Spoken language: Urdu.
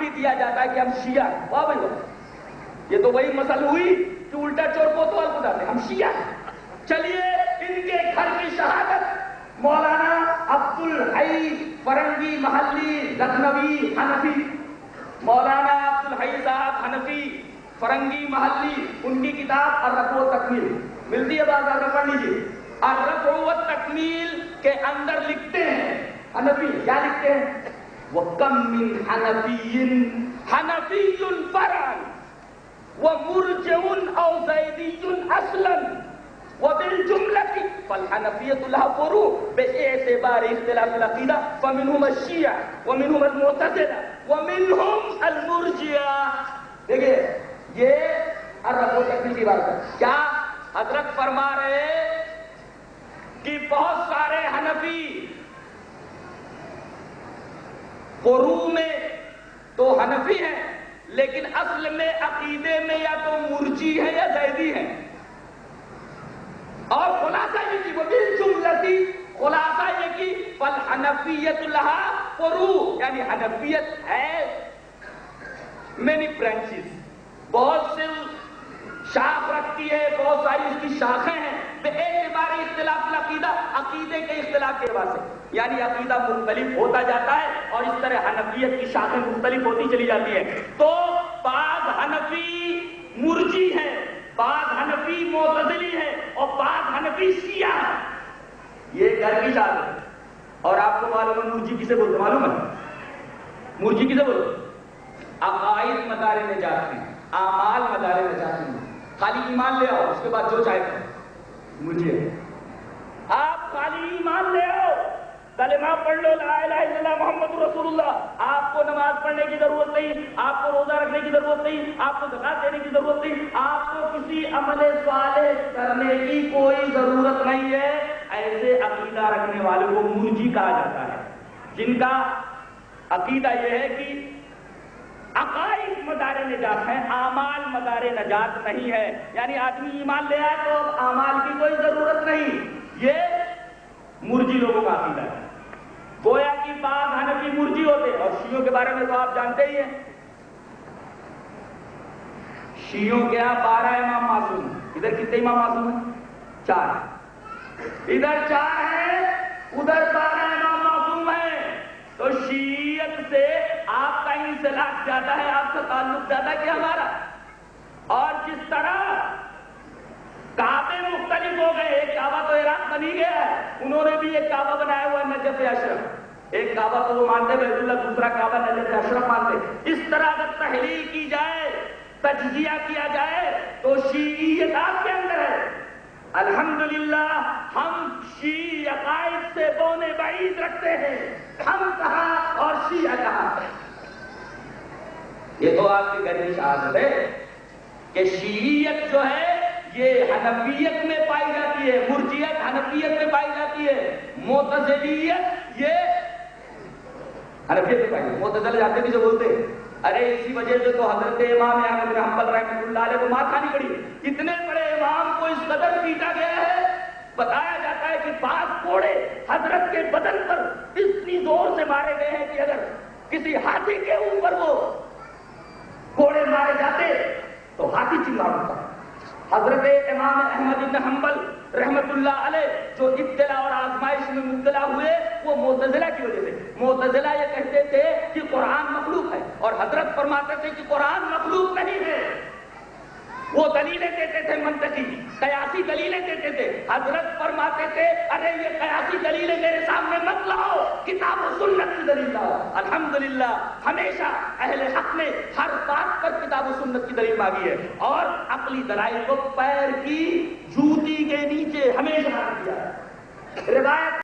بھی دیا جاتا ہے کہ ہم شیعہ ہیں. واہ بھائی واہ, یہ تو وہی مسل ہوئی کہ الٹا چور کو تو الگ ہم شیعہ ہیں. چلیے ان کے گھر کی شہادت مولانا عبدالحی فرنگی محلی لکھنوی حنفی. مولانا عبدالحی صاحب حنفی فرنگی محلی, ان کی کتاب الرفع والتکمیل ملتی ہے, بازار میں پڑھ لیجیے. الرفع والتکمیل کے اندر لکھتے ہیں حنفی, کیا لکھتے ہیں؟ وَكَمْ مِنْ حَنَفِيٍّ حَنَفِيٌّ فَرْعًا وَمُرْجِعٌ أَوْ زَيْدِيٌّ أَصْلًا وبالجملة فالحنفية لها فروع باعتبار اختلاف العقيدة فمنهم الشيعة ومنهم المعتزلة ومنهم المرجئة. دیکھیے یہ الرفع والتکمیل کی بات ہے. کیا حضرت فرما رہے کہ بہت سارے حنفی فروع میں تو حنفی ہیں لیکن اصل میں عقیدے میں یا تو مرجی ہیں یا زیدی ہیں. اور خلاصہ یہ کہ وہ بالجملتی, خلاصہ یہ کہ فالحنفیت لها فروع, یعنی حنفیت ہے مینی برانچز, بہت سے شاخ رکھتی ہے, بہت ساری اس کی شاخیں ہیں. باعتبار اختلاف العقیدہ, عقیدے کے اختلاف کے واسطے, یعنی عقیدہ مختلف ہوتا جاتا ہے اور اس طرح حنفیت کی شاخیں مختلف ہوتی چلی جاتی ہیں. تو بعض حنفی مرجی ہیں, بعض حنفی معتزلی ہے اور بعض حنفی شیعہ ہے. یہ گھر کی شاخ ہے. اور آپ کو معلوم ہے مرجی کسے بولتے, معلوم ہے مرجی کسے بولتے؟ عقائد مدار نجات ہیں, اعمال مدار نجات ہیں. خالی ایمان لے آؤ, اس کے بعد جو چاہے کرو. مجھے آپ خالی ایمان لے آؤ, کلمہ پڑھ لو لا الہ الا اللہ محمد رسول اللہ, آپ کو نماز پڑھنے کی ضرورت نہیں, آپ کو روزہ رکھنے کی ضرورت نہیں, آپ کو زکات دینے کی ضرورت نہیں, آپ کو کسی عمل صالح کرنے کی کوئی ضرورت نہیں ہے. ایسے عقیدہ رکھنے والوں کو مرجی کہا جاتا ہے, جن کا عقیدہ یہ ہے کہ عقائد مدار نجات ہیں, اعمال مدار نجات نہیں ہے. یعنی آدمی ایمان لے آئے تو اعمال کی کوئی ضرورت نہیں. یہ مرجی لوگوں کا عقیدہ ہے. گویا کہ بعض حنفی مرجی ہوتے ہیں, اور شیعوں کے بارے میں تو آپ جانتے ہی ہیں. شیعوں کے یہاں 12 امام معصوم ہیں. ادھر کتنے امام معصوم ہیں؟ 4. ادھر 4 ہیں, ادھر 12 امام معصوم ہیں. تو شیعت سے آپ کا انسلاک زیادہ ہے, آپ کا تعلق زیادہ ہے کہ ہمارا. اور جس طرح کعبے مختلف ہو گئے, ایک کعبہ تو عراق بنی گیا ہے, انہوں نے بھی ایک کعبہ بنایا ہوا ہے نجف اشرف. ایک کعبہ تو وہ مانتے بیت اللہ, دوسرا کعبہ نجف اشرف مانتے. اس طرح اگر تحلیل کی جائے, تجزیہ کیا جائے تو شیعیت آپ کے اندر ہے. الحمدللہ ہم شیعی عقائد سے بونے بعید رکھتے ہیں. ہم کہاں اور شیعہ کہاں. یہ تو آپ کی گہری شہادت ہے کہ شیعیت جو ہے یہ حنفیت میں پائی جاتی ہے, مرجیت حنفیت میں پائی جاتی ہے, معتزلیت یہ حنفیت میں پائی جاتی ہے. معتزلہ جانتے بھی جو بولتے ہیں, ارے اسی وجہ سے تو حضرت امام احمد بن حنبل رحمۃ اللہ علیہ کو مار کھانی پڑی. اتنے بڑے امام کو اس قدر پیٹا گیا ہے, بتایا جاتا ہے کہ 5 کوڑے حضرت کے بدن پر اتنی زور سے مارے گئے ہیں کہ اگر کسی ہاتھی کے اوپر وہ کوڑے مارے جاتے تو ہاتھی چنگاڑ ہوتا. حضرت امام احمد بن حنبل رحمت اللہ علیہ جو ابتلا اور آزمائش میں مبتلا ہوئے وہ معتزلہ کی وجہ سے. معتزلہ یہ کہتے تھے کہ قرآن مخلوق ہے, اور حضرت فرماتے تھے کہ قرآن مخلوق نہیں ہے. وہ دلیلیں دیتے تھے, منطقی قیاسی دلیلیں دیتے تھے. حضرت فرماتے تھے ارے یہ قیاسی دلیلیں میرے سامنے مت لاؤ, کتاب و سنت کی دلیل لاؤ. الحمدللہ ہمیشہ اہل حق نے ہر بات پر کتاب و سنت کی دلیل مانگی ہے, اور عقلی دلائل کو پیر کی جوتی کے نیچے ہمیشہ رکھ دیا ہے. روایت